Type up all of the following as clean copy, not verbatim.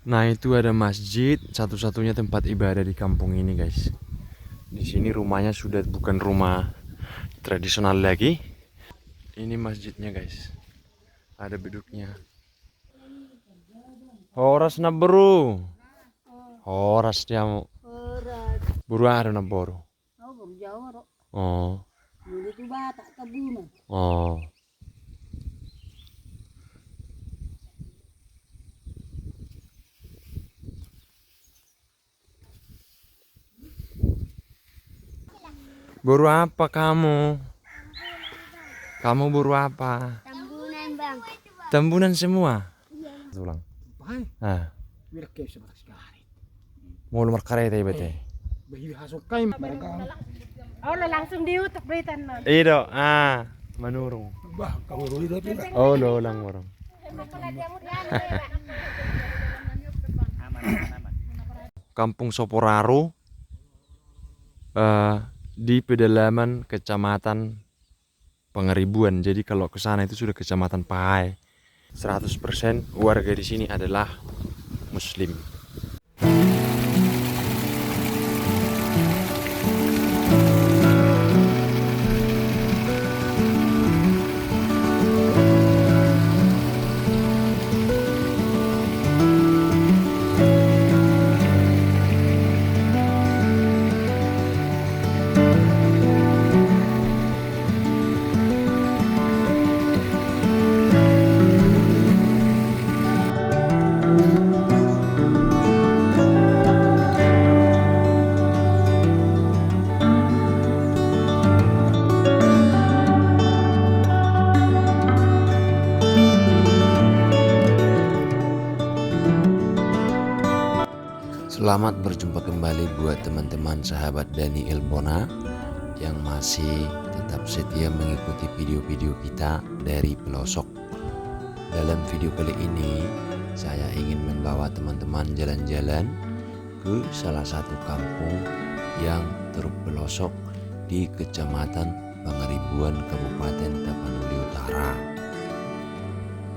Nah, itu ada masjid, satu-satunya tempat ibadah di kampung ini, guys. Di sini rumahnya sudah bukan rumah tradisional lagi. Ini masjidnya, guys. Ada beduknya. Horas na bro. Horas dia mau. Buru ada na boro. Oh. Oh. Buru apa kamu? Kamu buru apa? Tambunan bang. Tambunan semua? Ulang. Ah. Mau lumar kareta ya bete. Oh, langsung diutuk beritan non. Ido, menurung. Oh, lo ulang orang. Kampung Soporaro di pedalaman Kecamatan Pangaribuan. Jadi kalau ke sana itu sudah Kecamatan Pahai. 100% warga di sini adalah Muslim. Selamat berjumpa kembali buat teman-teman sahabat Dani Elbona yang masih tetap setia mengikuti video-video kita dari pelosok. Dalam video kali ini saya ingin membawa teman-teman jalan-jalan ke salah satu kampung yang terpelosok di Kecamatan Pangaribuan, Kabupaten Tapanuli Utara.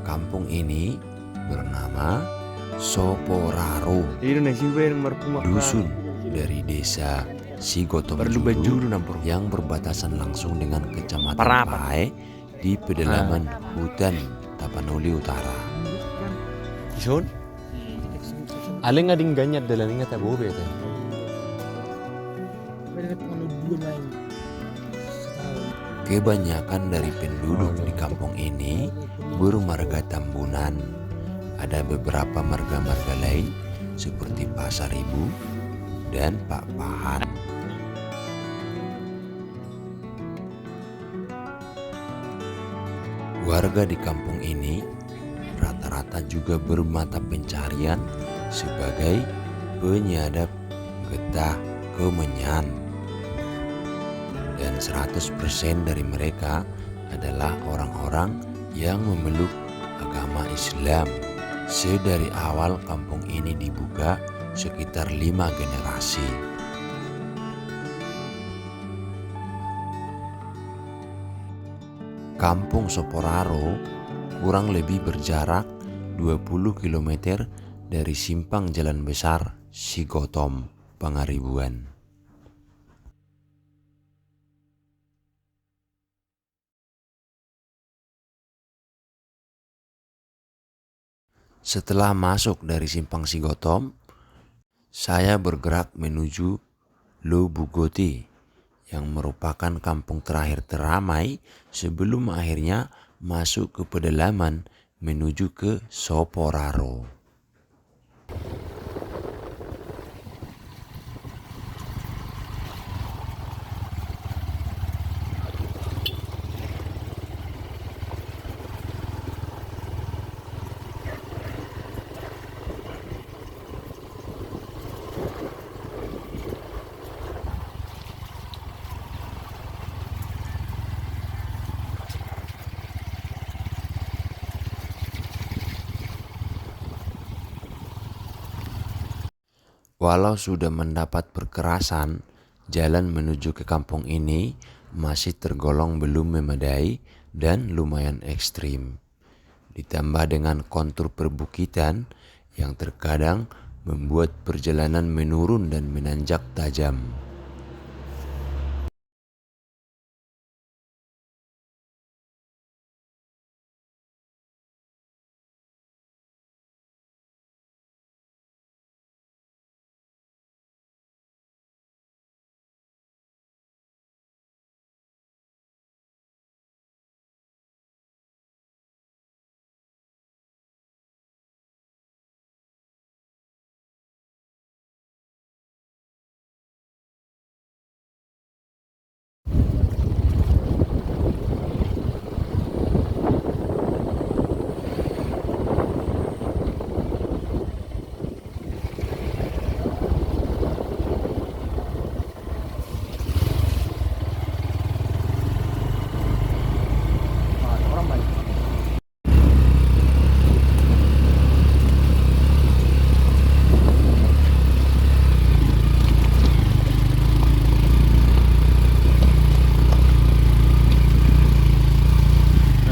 Kampung ini bernama Soporaro, dusun dari desa Sigotong yang berbatasan langsung dengan Kecamatan Pahai di pedalaman hutan Tapanuli Utara. Ison, aling ngading ganyat dalam ingat abu bete. Kebanyakan dari penduduk di kampung ini bermarga Tambunan. Ada beberapa marga-marga lain seperti Pasar Ibu dan Pak Pahan. Warga di kampung ini rata-rata juga bermata pencarian sebagai penyadap getah kemenyan. Dan 100% dari mereka adalah orang-orang yang memeluk agama Islam. Sedari awal kampung ini dibuka sekitar 5 generasi. Kampung Soporaro kurang lebih berjarak 20 km dari simpang jalan besar Sigotom, Pangaribuan. Setelah masuk dari simpang Sigotom, saya bergerak menuju Lobugoti yang merupakan kampung terakhir teramai sebelum akhirnya masuk ke pedalaman menuju ke Soporaro. Walau sudah mendapat perkerasan, jalan menuju ke kampung ini masih tergolong belum memadai dan lumayan ekstrim. Ditambah dengan kontur perbukitan yang terkadang membuat perjalanan menurun dan menanjak tajam.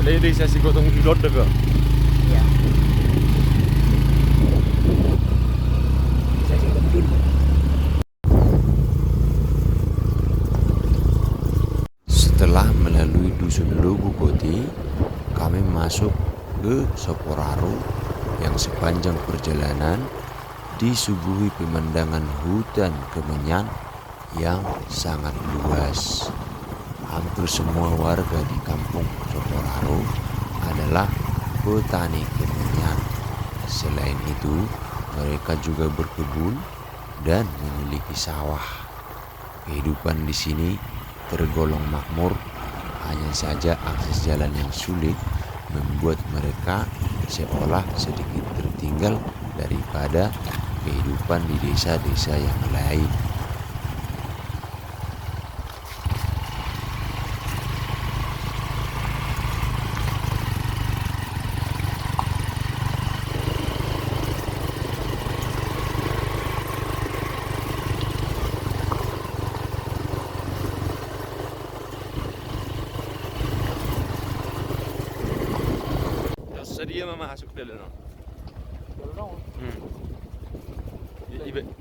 Ada desa si gotong idot deh kak. Iya. Saya sih penting. Setelah melalui dusun Lubukoti, kami masuk ke Soporaro yang sepanjang perjalanan disuguhi pemandangan hutan kemenyan yang sangat luas. Hampir semua warga di kampung Soporaro adalah petani kemenyan. Selain itu, mereka juga berkebun dan memiliki sawah. Kehidupan di sini tergolong makmur, hanya saja akses jalan yang sulit membuat mereka seolah sedikit tertinggal daripada kehidupan di desa-desa yang lain. Sedia mama masuk dulu no.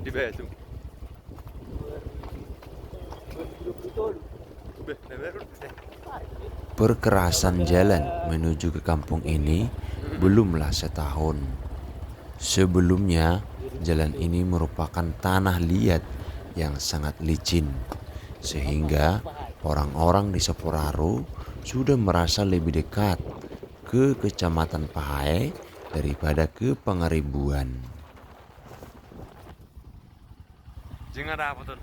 Di batu. Perkerasan jalan menuju ke kampung ini belumlah setahun. Sebelumnya, jalan ini merupakan tanah liat yang sangat licin, sehingga orang-orang di Soporaro sudah merasa lebih dekat ke Kecamatan Pahae daripada ke Pangaribuan. Jangan ada apa tuh.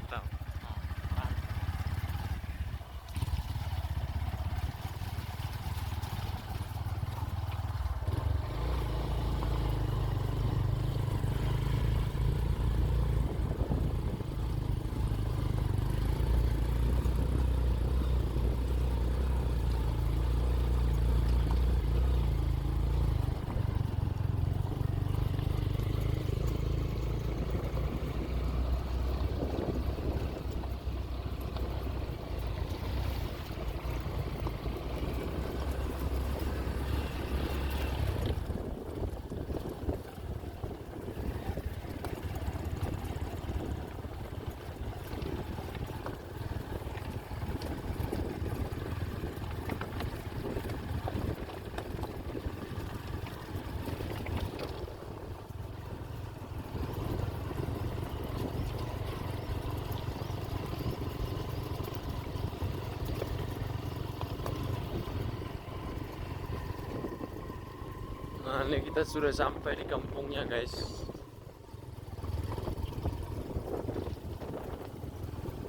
Nah, ini kita sudah sampai di kampungnya, guys.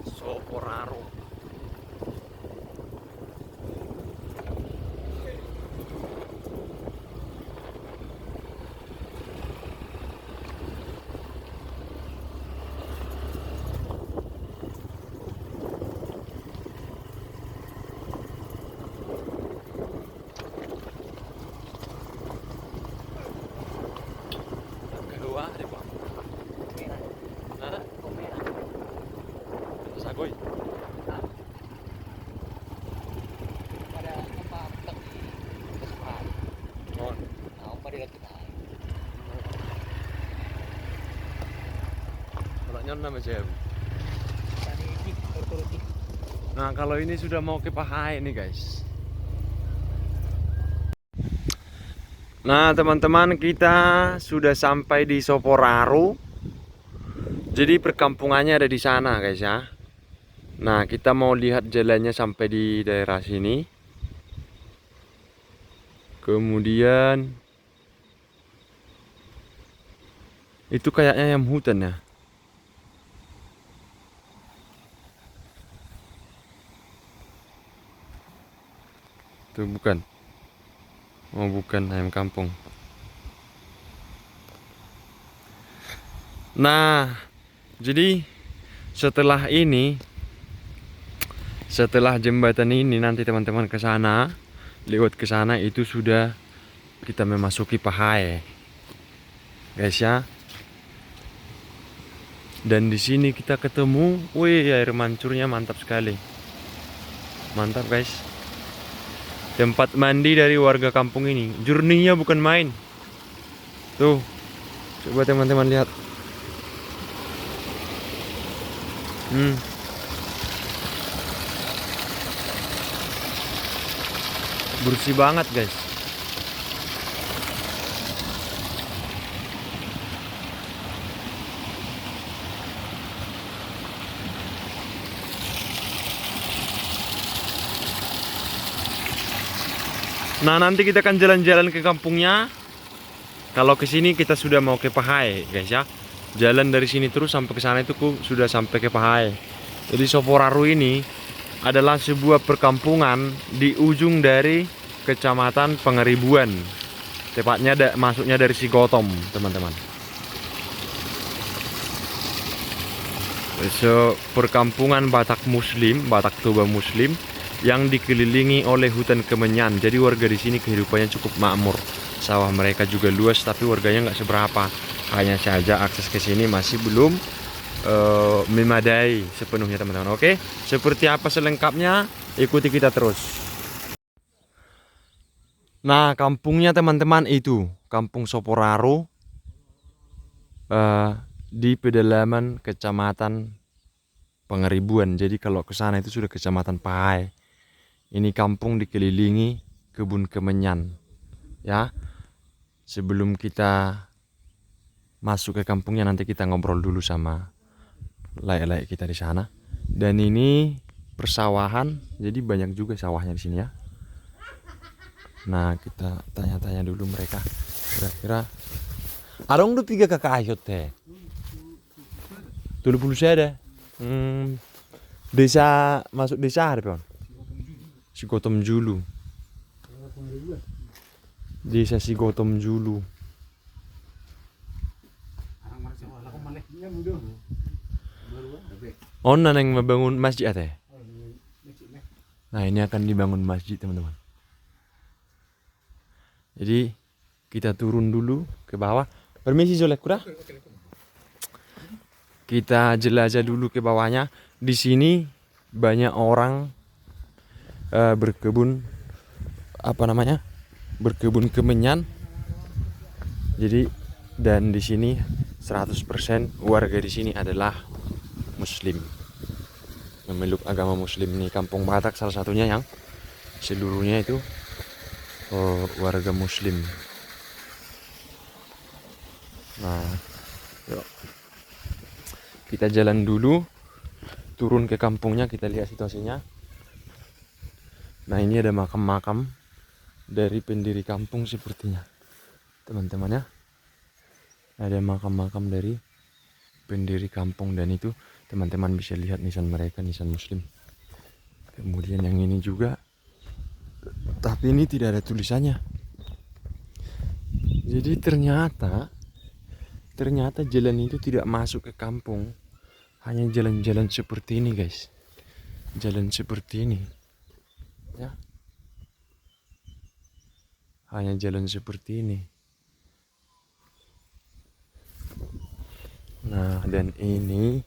Soporaro. Nyon nama Jabu. Nah, kalau ini sudah mau ke Pahai nih, guys. Nah, teman-teman, kita sudah sampai di Soporaro. Jadi perkampungannya ada di sana, guys ya. Nah, kita mau lihat jalannya sampai di daerah sini. Kemudian itu kayaknya ayam hutan ya. Tuh bukan. Oh, bukan ayam kampung. Nah, jadi setelah jembatan ini nanti teman-teman ke sana, lewat ke sana itu sudah kita memasuki Pahai. Guys ya. Dan di sini kita ketemu, wih, air mancurnya mantap sekali. Mantap, guys. Tempat mandi dari warga kampung ini. Jernihnya bukan main. Tuh. Coba teman-teman lihat. Bersih banget, guys. Nah, nanti kita akan jalan-jalan ke kampungnya. Kalau ke sini kita sudah mau ke Pahai, guys ya. Jalan dari sini terus sampai ke sana itu sudah sampai ke Pahai. Jadi Soporaro ini adalah sebuah perkampungan di ujung dari Kecamatan Pangeribuan. Tepatnya masuknya dari Sigotom, teman-teman. So, perkampungan Batak Muslim, Batak Toba Muslim yang dikelilingi oleh hutan kemenyan. Jadi warga di sini kehidupannya cukup makmur. Sawah mereka juga luas, tapi warganya nggak seberapa. Hanya saja akses ke sini masih belum memadai sepenuhnya, teman-teman. Oke, seperti apa selengkapnya? Ikuti kita terus. Nah, kampungnya teman-teman itu Kampung Soporaro di pedalaman Kecamatan Pangeribuan. Jadi kalau ke sana itu sudah Kecamatan Pahai. Ini kampung dikelilingi kebun kemenyan. Ya. Sebelum kita masuk ke kampungnya, nanti kita ngobrol dulu sama layak-layak kita di sana. Dan ini persawahan, jadi banyak juga sawahnya di sini ya. Nah, kita tanya-tanya dulu mereka. Kira-kira arong tuh 3 kakak ayot teh. 30 saya. Desa, masuk desa ada, Pak. Sigotom Julu. Desa Sigotom Julu. Oh, yang membangun masjid ya? Nah, ini akan dibangun masjid, teman-teman. Jadi kita turun dulu ke bawah. Permisi Zolek Kura. Kita jelajah dulu ke bawahnya. Di sini banyak orang berkebun, berkebun kemenyan. Jadi dan di sini 100% warga di sini adalah Muslim, memeluk agama Muslim. Nih Kampung Batak salah satunya yang seluruhnya itu warga Muslim. Nah, yuk. Kita jalan dulu, turun ke kampungnya, kita lihat situasinya. Nah, ini ada makam-makam dari pendiri kampung sepertinya, teman-teman ya. Ada makam-makam dari pendiri kampung, dan itu teman-teman bisa lihat nisan mereka, nisan Muslim. Kemudian yang ini juga, tapi ini tidak ada tulisannya. Jadi ternyata jalan itu tidak masuk ke kampung, hanya jalan-jalan seperti ini, guys. Jalan seperti ini ya, hanya jalan seperti ini. Nah, dan ini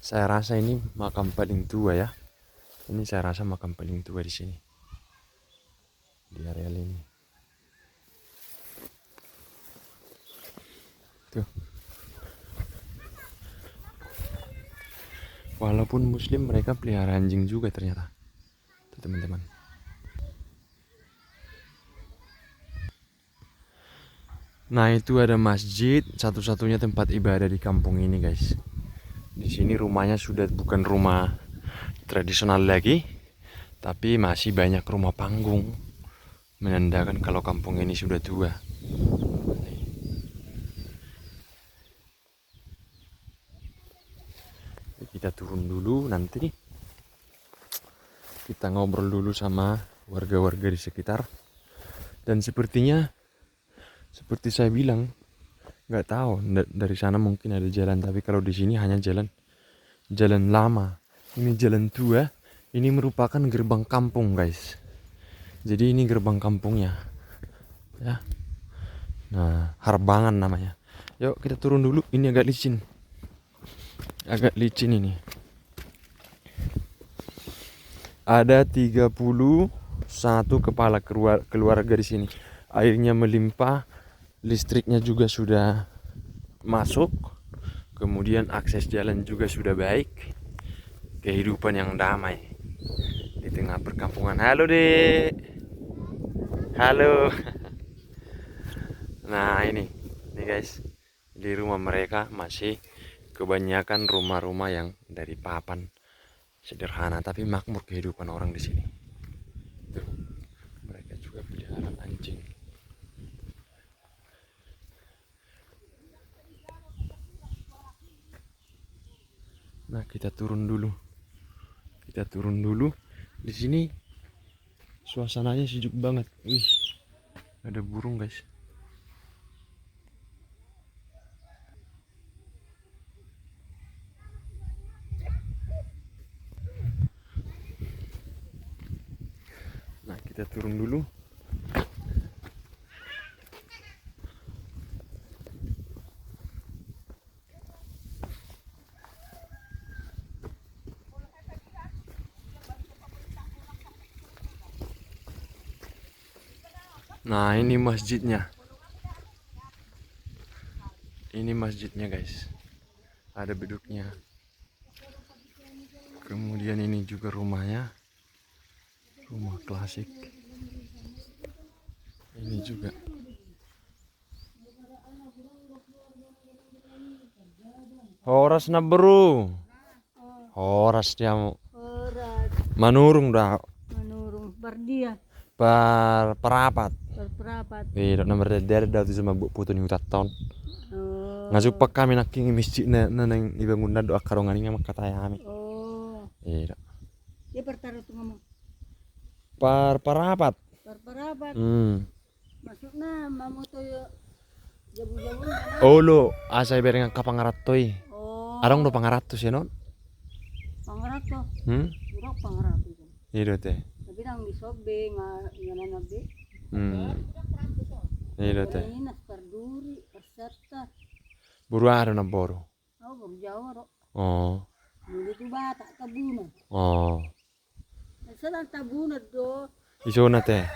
saya rasa ini makam paling tua ya. Ini saya rasa makam paling tua di sini, di areal ini. Tuh. Walaupun muslim mereka pelihara anjing juga ternyata. Tuh teman-teman. Nah, itu ada masjid, satu-satunya tempat ibadah di kampung ini, guys. Di sini rumahnya sudah bukan rumah tradisional lagi, tapi masih banyak rumah panggung, menandakan kalau kampung ini sudah tua. Kita turun dulu, nanti kita ngobrol dulu sama warga-warga di sekitar. Dan sepertinya seperti saya bilang, nggak tahu dari sana mungkin ada jalan, tapi kalau di sini hanya jalan lama. Ini jalan tua. Ini merupakan gerbang kampung, guys. Jadi ini gerbang kampungnya, ya. Nah, Harbangan namanya. Yuk kita turun dulu. Ini agak licin ini. Ada 31 kepala keluarga di sini. Airnya melimpah. Listriknya juga sudah masuk, kemudian akses jalan juga sudah baik. Kehidupan yang damai di tengah perkampungan. Halo Dek. Halo. Nah ini guys, di rumah mereka masih kebanyakan rumah-rumah yang dari papan, sederhana tapi makmur kehidupan orang di sini. Tuh, mereka juga pelihara anjing. Nah, kita turun dulu. Di sini suasananya sejuk banget. Wih, ada burung, guys. Nah, kita turun dulu. Nah, ini masjidnya. Ini masjidnya, guys. Ada beduknya. Kemudian ini juga rumahnya. Rumah klasik. Ini juga. Horas na bro. Horas dia mau. Orat Manurung dah. menurung berdia Perapat. berperapat. Tidak nomor dari tuh sama bu putu ni hutat tahun. Oh. Ngasupak kami naking masjid na nang ibangun na doa karongan ini mak katayami. Oh. Iya. Dia bertaruh tuh ngomong. Perapat. Berperapat. Maksudnya mamu tuh jabu-jabu. Oh lo, asai bereng kapangaratoy. Oh. Arong do pangaratos ya non? Pangarato. Urang pangarato. Iya teh. Tapi nang disobe ngana nabe. Iya teh. Ini nas perduri, perserta. Buru ada na boro. Oh, baru Jawa ro. Oh. Dulu tuh bata tabuna. Oh. Sedang tabuna do. Iso na teh.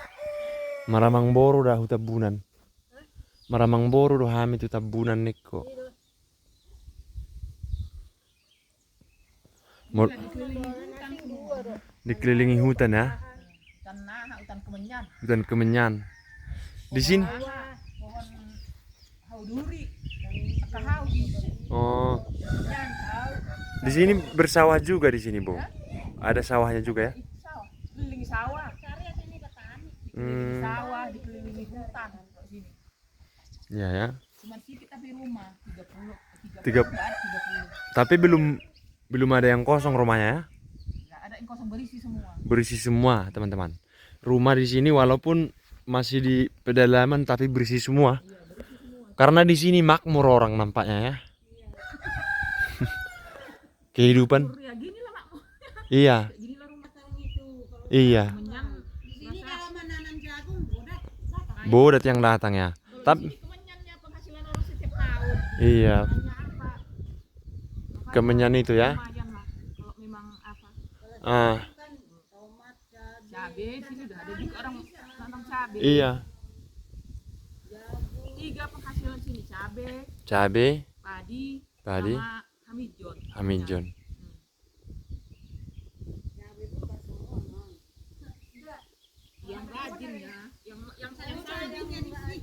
Maramang boro dah tabunan. Maramang boro do hami tu tabunan niko. Dikelilingi hutan ya. Hutan kemenyan. Hutan kemenyan. Di sini. Pohon hauduri dan kahau. Oh. Di sini bersawah juga di sini, Bu. Ada sawahnya juga ya? Sawah, kelilingi sawah. Dikelilingi sawah, dikelilingi hutan kok sini. Iya ya. Cuman sedikit tapi rumah 30 30. Tapi belum ada yang kosong rumahnya ya? Enggak ada yang kosong, berisi semua. Berisi semua, teman-teman. Rumah di sini walaupun masih di pedalaman tapi berisi semua. Karena di sini makmur orang nampaknya ya. Kehidupan. Ya gini lah makmu. Iya. Gini lah rumah tahun itu. Kalau Iya. kemenyan di sini kalau menanam jagung bodat. Bodat yang datang ya. Tapi Kemenyannya penghasilan orang setiap tahun. iya. Hanya apa? Kemenyan itu ya. Lumayan lah kalau memang apa. Ah, Cabe sini udah ada juga orang nanam cabe. iya. 3 penghasilan sini, cabe, Cabe, padi, Padi. sama hamijon. hamijon.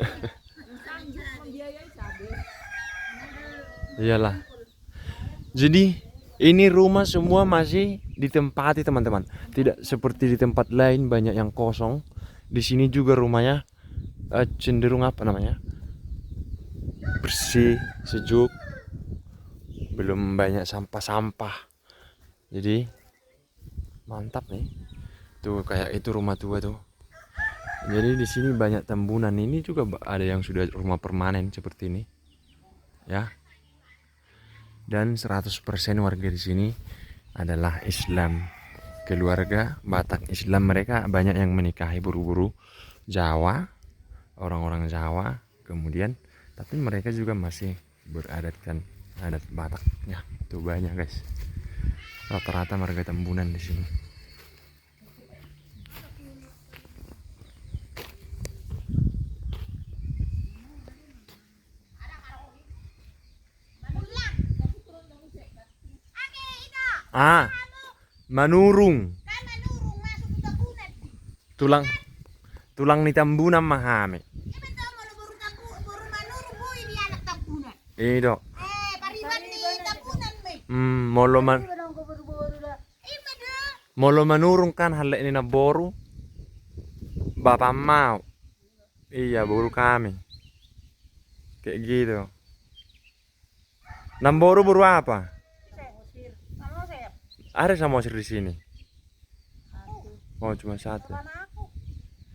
Sanggup membiayai cabe. Iyalah. Jadi ini rumah semua masih ditempati teman-teman. Tidak seperti di tempat lain banyak yang kosong. Di sini juga rumahnya cenderung apa namanya? Bersih, sejuk. Belum banyak sampah-sampah. Jadi mantap nih. Tuh kayak itu rumah tua tuh. Jadi di sini banyak tambunan. Ini juga ada yang sudah rumah permanen seperti ini. Ya. Dan 100% warga di sini adalah Islam. Keluarga Batak Islam, mereka banyak yang menikahi buru-buru Jawa, orang-orang Jawa. Kemudian tapi mereka juga masih beradatkan adat Bataknya. Tuh banyak guys. Rata-rata warga tambunan di sini. Manurung. Tulang ni tambunan mahame. Dok. Molo manurung kan hal ini na boru. Bapak mau. Iya, boru kami. Kayak gitu. Namboru boru apa? Ada samosir di sini. Oh, cuma satu.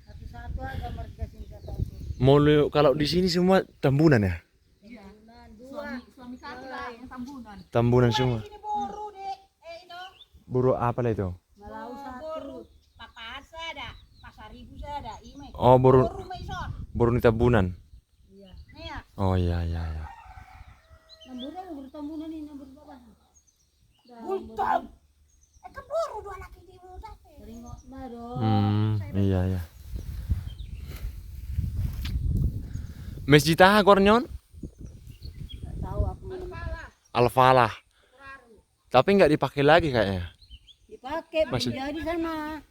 Satu-satu ada marga sini kata aku. Molo kalau di sini semua tambunan ya? Suami kami lah yang tambunan. Tambunan semua. Ini boru dek. Buru apa lah itu? Malau Boru. satu. Papasa ada. Pasar Ibu ada. Ime. Oh, Boru maison. buru ni tambunan. Iya. Nih. Oh iya iya iya. Nambunan bertambunan ini nambur bapak. Bultam. Keboru dua anak ini bultam. Sering kok nah dong. Iya iya. Masjid ah kornyon? Nggak tahu aku mana. Al-Falah. Tapi nggak dipakai lagi kayaknya. Dipakai Masih- jadi sana.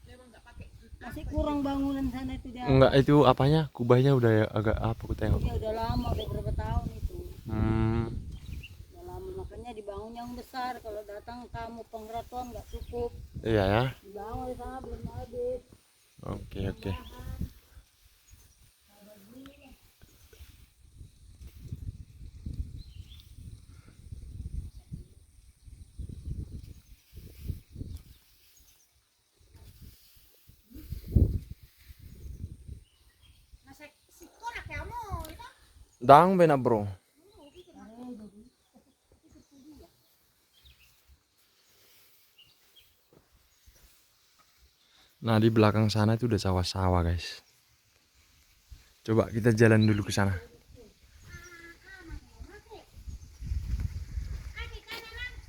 Masih kurang bangunan sana itu dia. Enggak, itu apanya? Kubahnya udah agak apa aku tengok. Ya udah lama, udah berapa tahun itu. Udah lama, makanya dibangun yang besar. Kalau datang tamu pengratuan nggak cukup. Iya ya. Dibangun di sana belum habis. Oke oke. Nasi sekolah kamu itu. Dang bena bro. Nah di belakang sana itu udah sawah-sawah guys. Coba kita jalan dulu ke sana.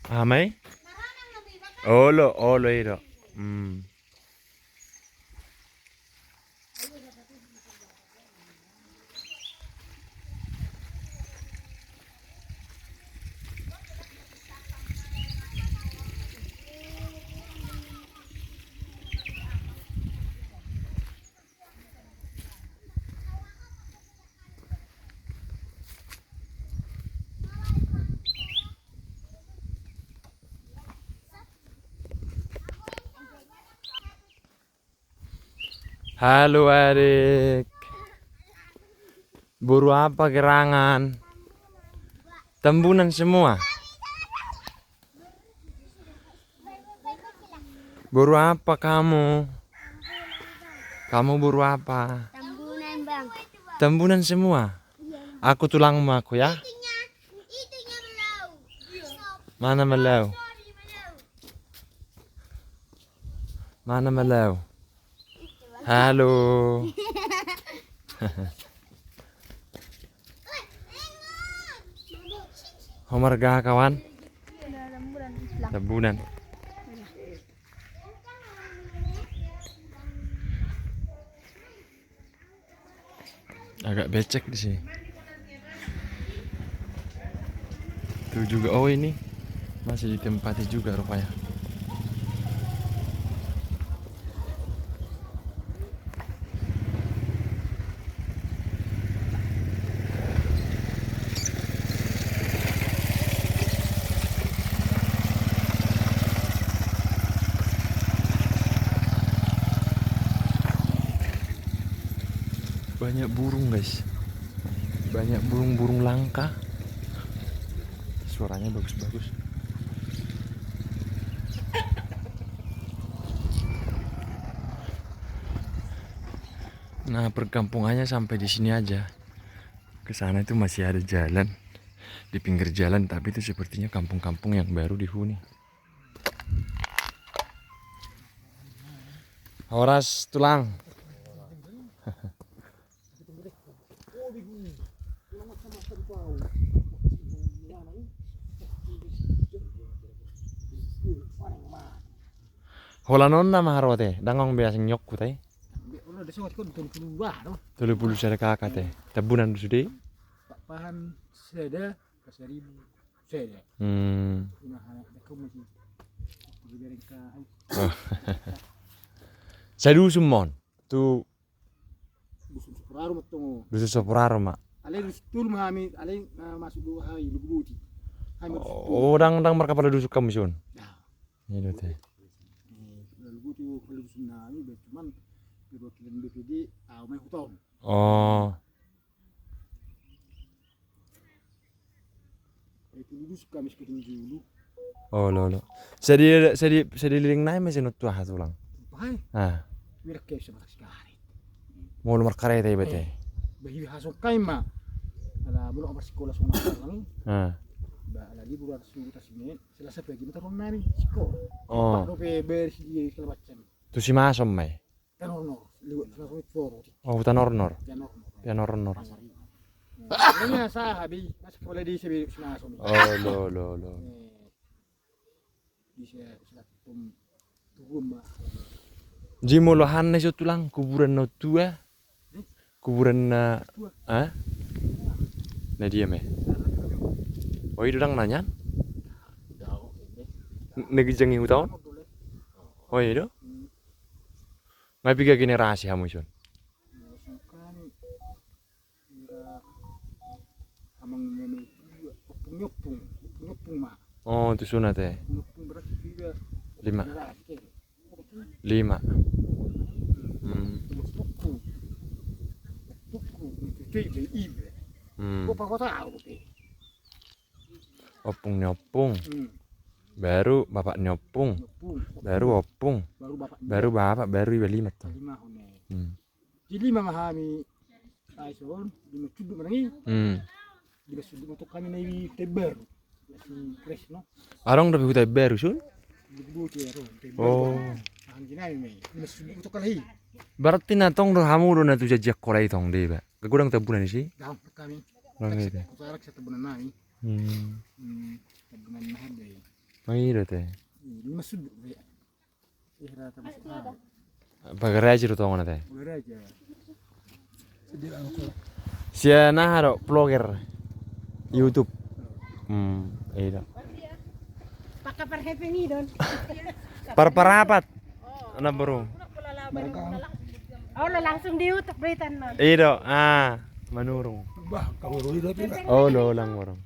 Amai? Olo olo itu. Halo adik. Buru apa gerangan? Tambunan semua. Buru apa kamu? Kamu buru apa? Tambunan bang. Tambunan semua. Aku tulangmu aku ya. Itunya belau. Mana melau? Mana melau? Halo. Homar gak kawan? Tambunan. Agak becek di sini. Tuh juga, oh ini masih ditempati juga rupanya. banyak burung guys, banyak burung-burung langka. Suaranya bagus-bagus. Nah, perkampungannya sampai di sini aja. Ke sana itu masih ada jalan di pinggir jalan, tapi itu sepertinya kampung-kampung yang baru dihuni. Horas tulang. Hola nonna maharote, dangong biasa nyokku teh. Ono desa kon 32 no. 30 sada kakak teh. Tabunan sudah. Pahan seda ke 1000 seda. Ina anak aku masih dibereng ka. Saya dusun mon. Tu Dusun Sepuraro matong. dusun Sopuraro mak. Ale tul mahami ale masuk dua hari lubuti. Hai Oh, dang mereka pada dusun kamu sun. Ini teh. Lubuti kalau dusun nami cuman perwakilan BPD main hutan. Oh, Itu dulu kami sekitin dulu. oh lo. Saya liling naik masih nutu ah tulang. Pai, Ah, mira ke sama sekali. mau lumar karet teh bete. Bahi hasok kaima. Ala belum apa sekolah sungai lang. Ah, Ba lagi bulan suruh tasmin. Selasa pagi kita nami sekolah. oh. Pak dope bersih segala macam. Tu si masom mai. Kan ono liwat selasa foro. Oh, hutan ornor. Kan ono. Pian ornor. Ini saya habis masuk kepala di sebi semasa ini. Oh, lo. Bisa tum turun mah. Jimo lo hanne so tulang kuburan no tua. Kuburan na ah? Nah dia me. Oh, itu dang nanya. Negi jangi hutan. Oh, itu. Ngai piga generasi hamu sun. Kan mira amang ngene nyopung mah. Oh, itu sunat teh. Nyopung berarti juga 5. generasi. 5. Tuku itu ibe. Kok kok tahu teh. Opung nyopung. Baru bapak nyopung. Nyopung. Baru opung. Baru bapak. Baru iba 5 tuh. 5 one. Jadi memahami Aison di masjid menangi di masjid untuk kami nabi teber masih fresh no Arong tapi hutai baru sun. di buci ya Oh. tahan jinai me di masjid untuk kali Berarti natong do hamu do natu jajak korai tong deh ba. Kagudang tabunan sih. dalam kami Orang itu.utarak satu bulan nami bulan nahan deh Mai do teh. di masjid ya ihra termasuk Bagare aja do tong teh. boleh aja sedih aku Sia nah do vlogger YouTube. Iya. Pakai per happy nih don. Perperapat. Ana bro. Oh lo langsung di YouTube berita non. Iya, manurung. bah kamu dulu itu Oh, lo lang warung.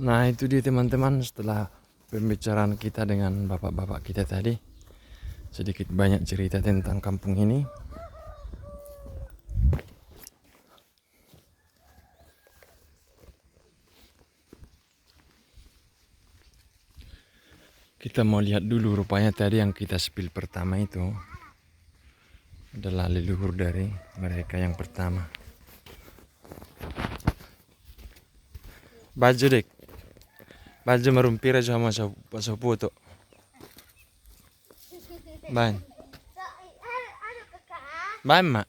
Nah, itu dia teman-teman, setelah pembicaraan kita dengan bapak-bapak kita tadi, sedikit banyak cerita tentang kampung ini. Kita mau lihat dulu, rupanya tadi yang kita spill pertama itu adalah leluhur dari mereka yang pertama. Baju dek, baju merumpir aja sama foto. Ban, ban mak.